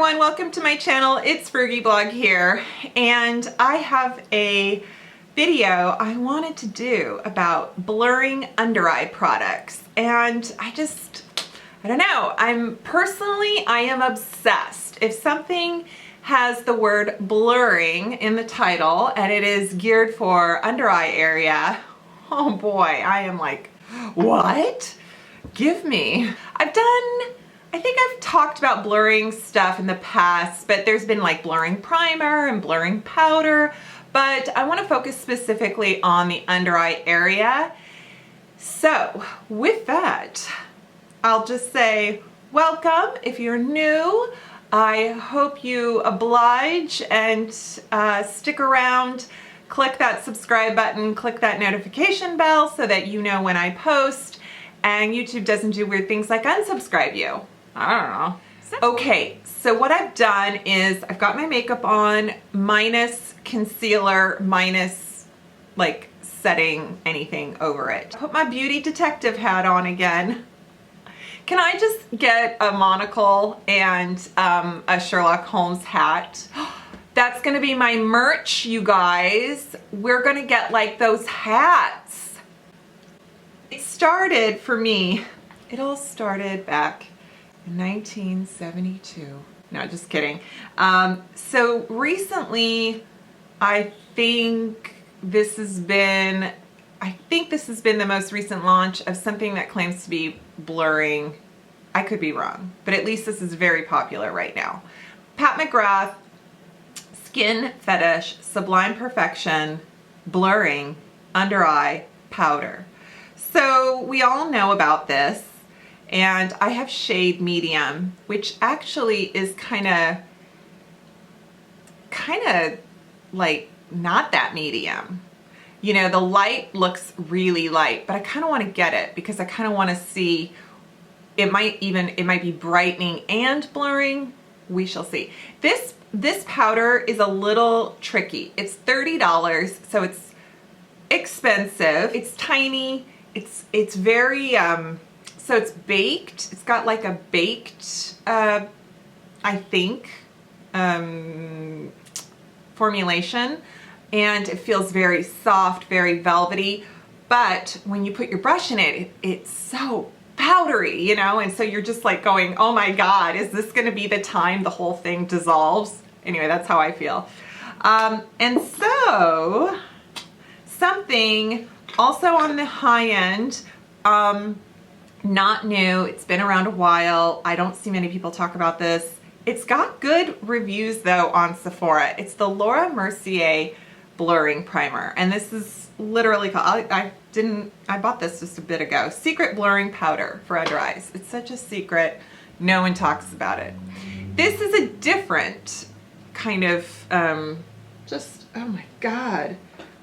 everyone, welcome to my channel. It's Frugalistablog here, and I have a video I wanted to do about blurring under eye products. And I don't know, I am obsessed. If something has the word blurring in the title and it is geared for under eye area, oh boy, I am like, what? Give me. I think I've talked about blurring stuff in the past, but there's been like blurring primer and blurring powder, but I want to focus specifically on the under eye area. So with that, I'll just say welcome. If you're new, I hope you oblige and stick around. Click that subscribe button, click that notification bell so that you know when I post, and YouTube doesn't do weird things like unsubscribe you. I don't know. Okay, so what I've done is I've got my makeup on minus concealer, minus like setting anything over it. Put my beauty detective hat on again. Can I just get a monocle and a Sherlock Holmes hat? That's gonna be my merch, you guys. We're gonna get like those hats. It started for me, it all started back in 1972. No, just kidding. So recently, I think this has been the most recent launch of something that claims to be blurring. I could be wrong, but at least this is very popular right now. Pat McGrath Skin Fetish Sublime Perfection Blurring Under Eye Powder. So we all know about this, and I have shade medium, which actually is kind of like not that medium. You know, the light looks really light, but I kind of want to get it because I kind of want to see, it might be brightening and blurring. We shall see. This powder is a little tricky. It's $30, so it's expensive. It's tiny. It's very so it's baked. It's got like a baked I think formulation, and it feels very soft, very velvety, but when you put your brush in it, it's so powdery, you know, and so you're just like going, oh my god, is this going to be the time the whole thing dissolves? Anyway, that's how I feel. And so something also on the high end, not new, it's been around a while. I don't see many people talk about this. It's got good reviews though on Sephora. It's the Laura Mercier Blurring Primer, and this is literally called, I bought this just a bit ago, Secret Blurring Powder for Under Eyes. It's such a secret, no one talks about it. This is a different kind of, just, oh my god,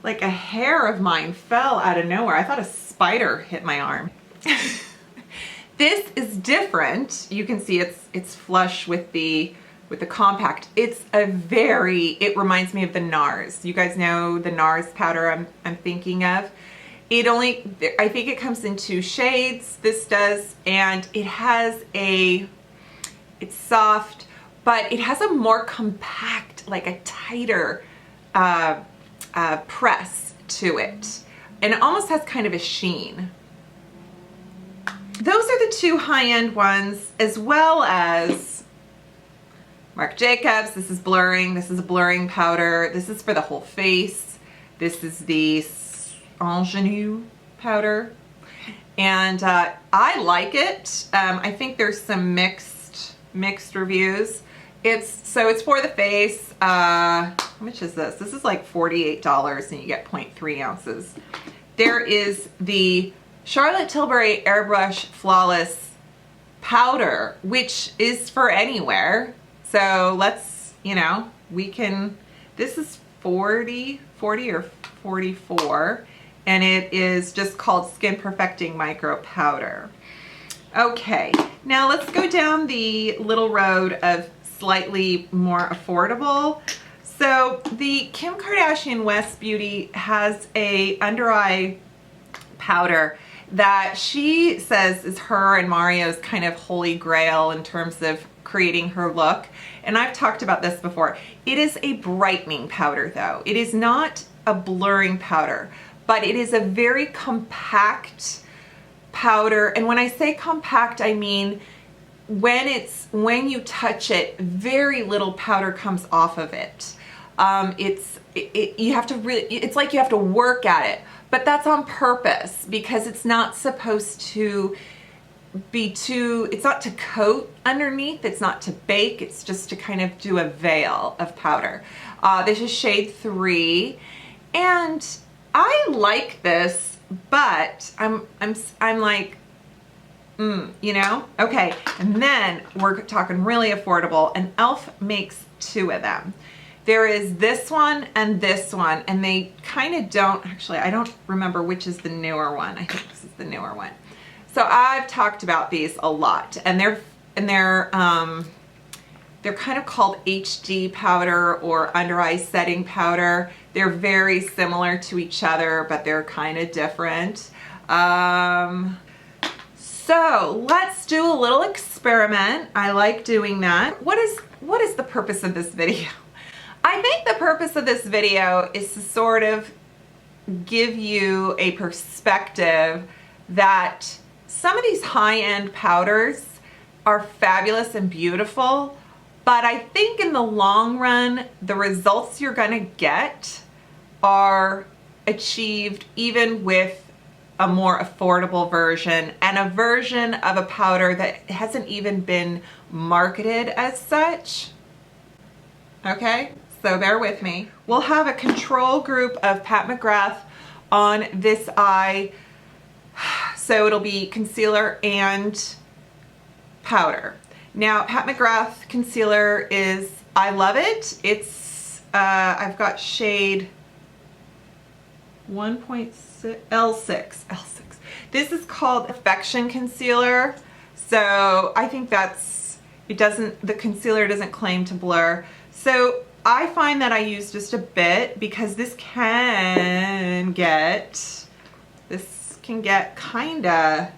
like a hair of mine fell out of nowhere. I thought a spider hit my arm. This is different. You can see it's flush with the compact. It reminds me of the NARS. You guys know the NARS powder I'm thinking of. I think it comes in 2 shades, this does, and it's soft, but it has a more compact, like a tighter press to it, and it almost has kind of a sheen. Those are the 2 high-end ones, as well as Marc Jacobs. This is blurring. This is a blurring powder. This is for the whole face. This is the Ingenue powder, and I like it. I think there's some mixed reviews. It's for the face. How much is this? This is like $48, and you get 0.3 ounces. There is the Charlotte Tilbury Airbrush Flawless Powder, which is for anywhere. So let's, you know, this is 40 or 44, and it is just called Skin Perfecting Micro Powder. Okay, now let's go down the little road of slightly more affordable. So the Kim Kardashian West Beauty has a under eye powder that she says is her and Mario's kind of holy grail in terms of creating her look. And I've talked about this before. It is a brightening powder though. It is not a blurring powder, but it is a very compact powder. And when I say compact, I mean when you touch it, very little powder comes off of it. You have to really, it's like you have to work at it, but that's on purpose because it's not supposed to be it's not to coat underneath, it's not to bake, it's just to kind of do a veil of powder. This is shade 3, and I like this, but I'm like, you know? Okay, and then we're talking really affordable, and e.l.f. makes 2 of them. There is this one, and they kind of don't, actually, I don't remember which is the newer one. I think this is the newer one. So I've talked about these a lot, and they're kind of called HD powder or under eye setting powder. They're very similar to each other, but they're kind of different. So let's do a little experiment. I like doing that. What is the purpose of this video? I think the purpose of this video is to sort of give you a perspective that some of these high-end powders are fabulous and beautiful, but I think in the long run, the results you're gonna get are achieved even with a more affordable version, and a version of a powder that hasn't even been marketed as such. Okay, so bear with me. We'll have a control group of Pat McGrath on this eye, so it'll be concealer and powder. Now, Pat McGrath concealer is, I love it. It's, I've got shade 1.6, L6. This is called Affection Concealer. So I think the concealer doesn't claim to blur. So I find that I use just a bit because this can get kind of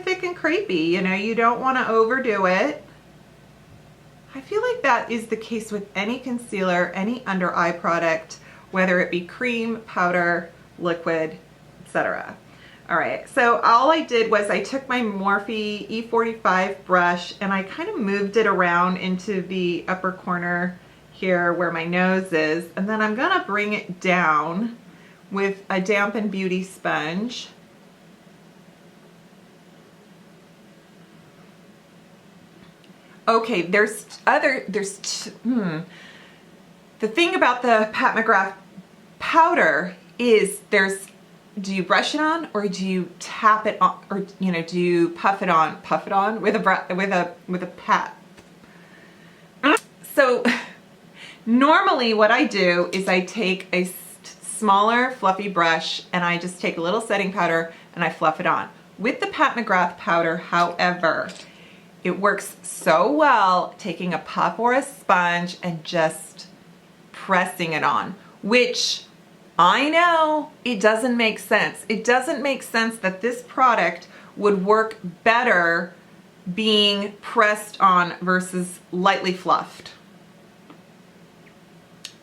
thick and crepey. You know, you don't want to overdo it. I feel like that is the case with any concealer, any under eye product, whether it be cream, powder, liquid, etc. All right, so all I did was I took my Morphe E45 brush and I kind of moved it around into the upper corner here where my nose is, and then I'm gonna bring it down with a damp and beauty sponge. Okay, the thing about the Pat McGrath powder is do you brush it on or do you tap it on, or do you puff it on with a pat? So normally what I do is I take a smaller fluffy brush and I just take a little setting powder and I fluff it on. With the Pat McGrath powder, however, it works so well taking a puff or a sponge and just pressing it on, which I know it doesn't make sense. It doesn't make sense that this product would work better being pressed on versus lightly fluffed.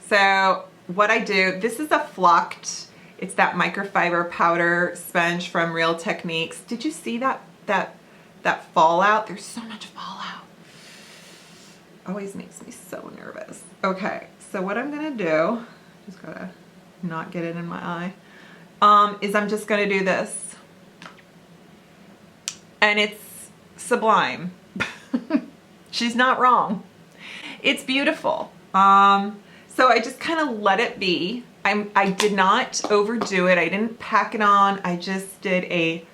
So what I do, this is a flocked, it's that microfiber powder sponge from Real Techniques. Did you see that fallout? There's so much fallout. Always makes me so nervous. Okay, so what I'm gonna do, just gotta not get it in my eye, is I'm just gonna do this. And it's sublime. She's not wrong. It's beautiful. So I just kind of let it be. I did not overdo it. I didn't pack it on. I just did a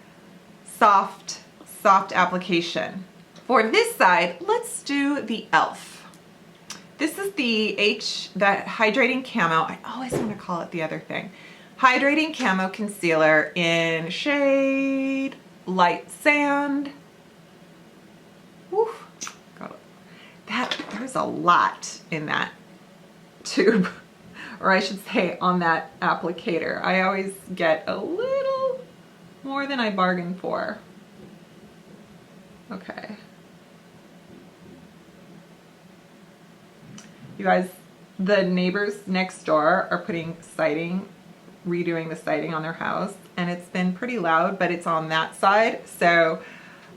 soft application. For this side, let's do the e.l.f. This is that Hydrating Camo. I always want to call it the other thing. Hydrating Camo Concealer in shade Light Sand. Woo. There's a lot in that tube, or I should say on that applicator. I always get a little more than I bargained for. Okay. You guys, the neighbors next door are putting siding, redoing the siding on their house, and it's been pretty loud, but it's on that side. So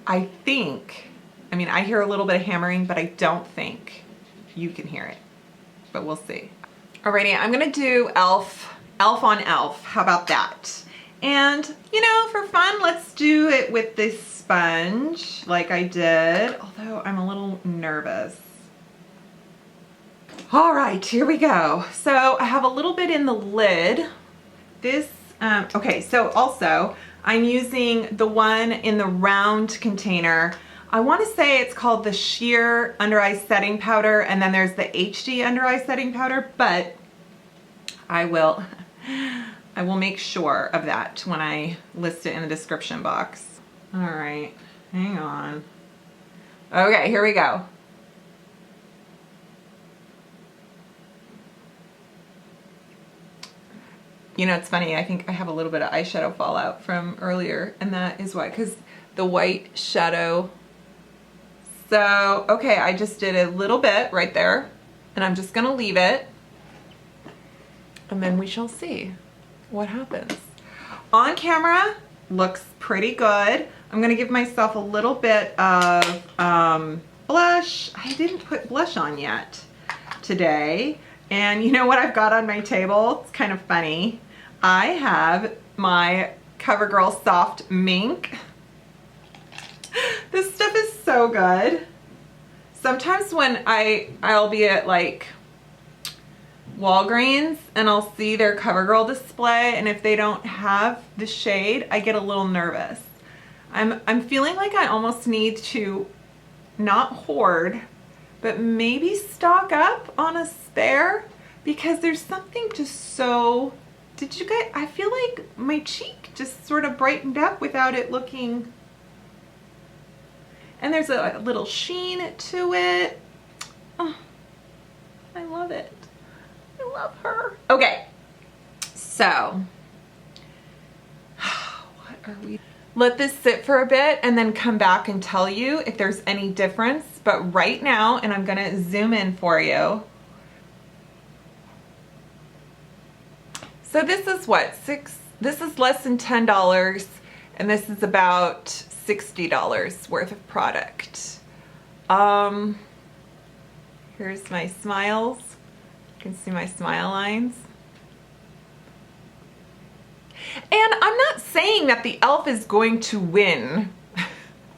I think, I mean, I hear a little bit of hammering, but I don't think you can hear it, but we'll see. Alrighty, I'm gonna do elf on elf. How about that? And you know, for fun, let's do it with this sponge like I did, although I'm a little nervous. All right, here we go. So I have a little bit in the lid. This, okay, so also I'm using the one in the round container. I want to say it's called the Sheer Under Eye Setting Powder, and then there's the HD Under Eye Setting Powder, but I will make sure of that when I list it in the description box. All right, hang on. Okay, here we go. You know, it's funny, I think I have a little bit of eyeshadow fallout from earlier, and that is why, because the white shadow. So, okay, I just did a little bit right there, and I'm just gonna leave it, and then we shall see what happens. On camera, looks pretty good. I'm gonna give myself a little bit of blush. I didn't put blush on yet today. And you know what I've got on my table? It's kind of funny. I have my CoverGirl Soft Mink. This stuff is so good. Sometimes when I'll be at like Walgreens and I'll see their CoverGirl display, and if they don't have the shade, I get a little nervous. I'm feeling like I almost need to not hoard, but maybe stock up on a spare, because there's something just so, did you guys, I feel like my cheek just sort of brightened up without it looking, and there's a little sheen to it. Oh, I love it. I love her. Okay, so what are we? Let this sit for a bit and then come back and tell you if there's any difference. But right now, and I'm gonna zoom in for you. So this is what, this is less than $10, and this is about $60 worth of product. Here's my smiles. You can see my smile lines. And I'm not saying that the elf is going to win.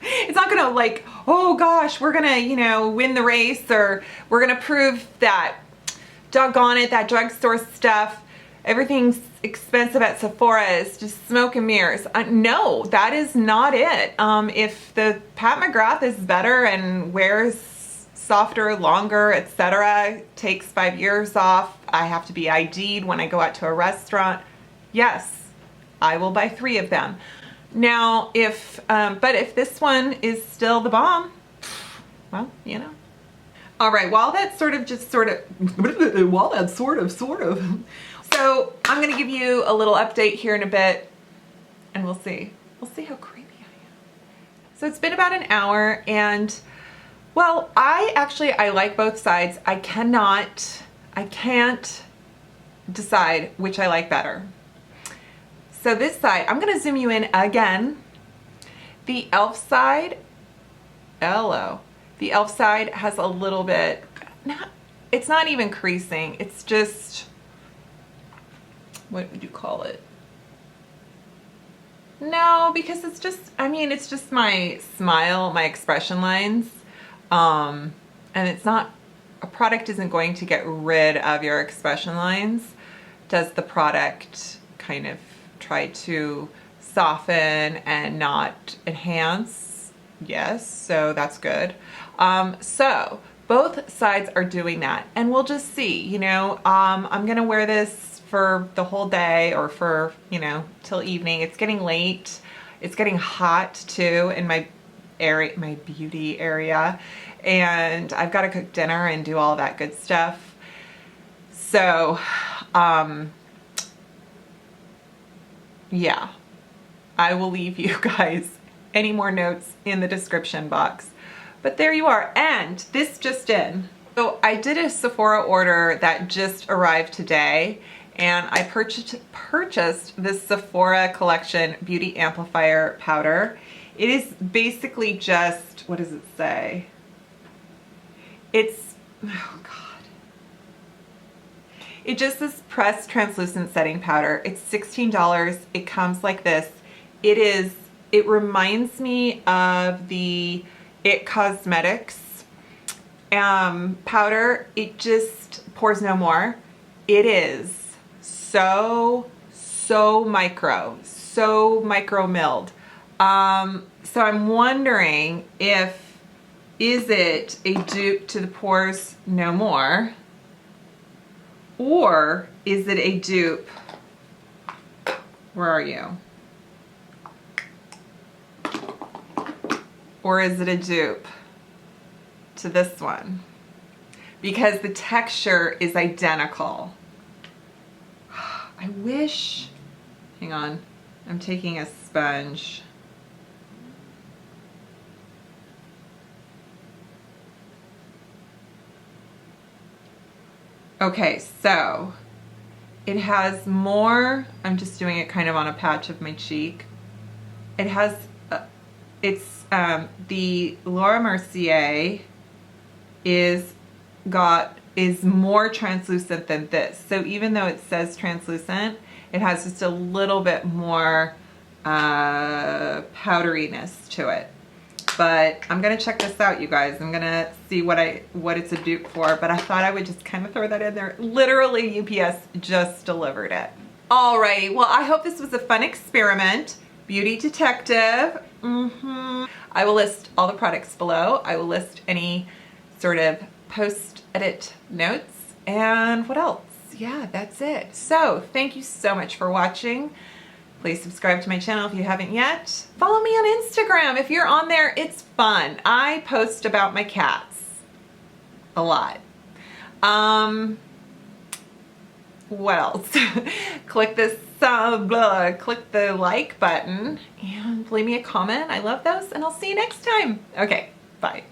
It's not gonna like, oh gosh, we're gonna, you know, win the race, or we're gonna prove that, doggone it, that drugstore stuff, everything's expensive at Sephora is just smoke and mirrors. No, that is not it. If the Pat McGrath is better and wears softer, longer, etc., takes 5 years off, I have to be ID'd when I go out to a restaurant, yes, I will buy 3 of them. Now, but if this one is still the bomb, well, you know. All right, while that's sort of, so I'm gonna give you a little update here in a bit, and we'll see how creepy I am. So it's been about an hour, and well, I like both sides. I can't decide which I like better. So this side, I'm gonna zoom you in again. The elf side, hello. The elf side has a little bit, it's not even creasing, it's just, what would you call it? No, because it's just, I mean, it's just my smile, my expression lines. And it's not, a product isn't going to get rid of your expression lines. Does the product kind of try to soften and not enhance? Yes, so that's good. So both sides are doing that, and we'll just see, you know. I'm gonna wear this for the whole day, or for, you know, till evening. It's getting late. It's getting hot too in my area, my beauty area, and I've got to cook dinner and do all that good stuff. So, yeah, I will leave you guys any more notes in the description box. But there you are, and this just in. So I did a Sephora order that just arrived today, and I purchased this Sephora Collection Beauty Amplifier Powder. It is basically just, what does it say? It's, oh God. It just says pressed translucent setting powder. It's $16. It comes like this. It reminds me of the It Cosmetics powder. It just pours no more. It is so micro milled. So I'm wondering is it a dupe to the Pores No More, or is it a dupe, where are you? Or is it a dupe to this one? Because the texture is identical. I wish, hang on, I'm taking a sponge. Okay, so it has more, I'm just doing it kind of on a patch of my cheek. It has, the Laura Mercier is more translucent than this. So even though it says translucent, it has just a little bit more powderiness to it. But I'm gonna check this out, you guys. I'm gonna see what it's a dupe for, but I thought I would just kind of throw that in there. Literally, UPS just delivered it. Alrighty, well, I hope this was a fun experiment. Beauty detective. I will list all the products below. I will list any sort of post-edit notes. And what else? Yeah, that's it. So, thank you so much for watching. Please subscribe to my channel if you haven't yet. Follow me on Instagram. If you're on there, it's fun. I post about my cats a lot. What else? Click this click the like button and leave me a comment. I love those, and I'll see you next time. Okay, bye.